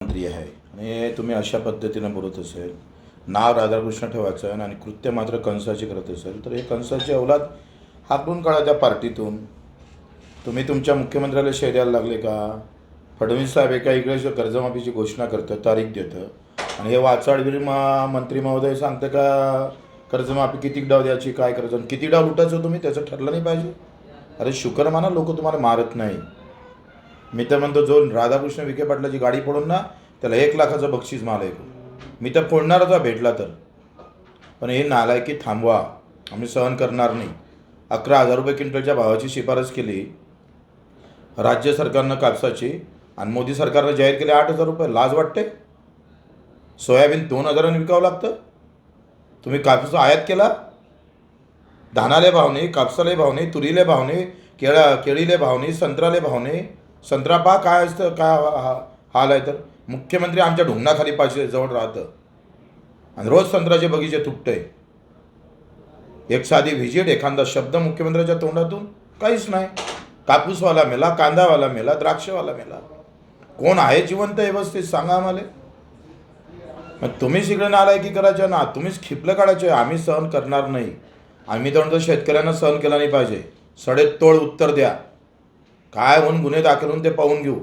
मंत्री आहे आणि तुम्ही अशा पद्धतीनं बोलत असेल, नाव राधाकृष्ण ठेवायचं आणि कृत्य मात्र कंसाची करत असेल, तर हे कंसाची औलाद हाकलून काढा त्या पार्टीतून. तुम्ही तुमच्या मुख्यमंत्र्याला शेर द्यायला लागले का? फडणवीस साहेब एका इकडे कर्जमाफीची घोषणा करतं, तारीख देतं, आणि हे वाचाडवीर मंत्री महोदय सांगतं का कर्जमाफी किती डाव द्यायची, काय करायचं आणि किती डाव लुटायचं तुम्ही, त्याचं ठरलं नाही पाहिजे? अरे शुक्र माना, लोक तुम्हाला मारत नाही. मी तर म्हणतो, जो राधाकृष्ण विखे पाटलाची गाडी फोडून ना, त्याला 1,00,000चं बक्षीस माल. मी तर फोडणार होता भेटला तर. पण हे नालायकी थांबवा, आम्ही सहन करणार नाही. 11,000 रुपये क्विंटलच्या भावाची शिफारस केली राज्य सरकारनं कापसाची, आणि मोदी सरकारनं जाहीर केले 8,000 रुपये. लाज वाटते? सोयाबीन 2,000ने विकावं लागतं. तुम्ही कापूस आयात केला, धानाले भाव नाही, कापसाले भाव नाही, तुरीले भाव नाही, केळीले भाव नाही, संत्र्याले भाव नाही. संत्रा पहा काय असतं, काय हाल आहे. तर मुख्यमंत्री आमच्या ढुंगणाखाली पाहिजे जवळ राहतं आणि रोज संत्र्याचे बगीचे तुटतंय. एक साधी व्हिजिट, एखादा शब्द मुख्यमंत्र्याच्या तोंडातून काहीच नाही. कापूसवाला मेला, कांदावाला मेला, द्राक्षवाला मेला. कोण आहे जिवंत व्यवस्थित सांगा आम्हाला. मग तुम्हीच इकडे नालायकी करायच्या ना, तुम्हीच खिपलं काढायचे. आम्ही सहन करणार नाही. आम्ही तर म्हणतो शेतकऱ्यांना सहन केला नाही पाहिजे. सडेतोड उत्तर द्या. काय होऊन गुन्हे दाखल होऊन ते पाहून घेऊ.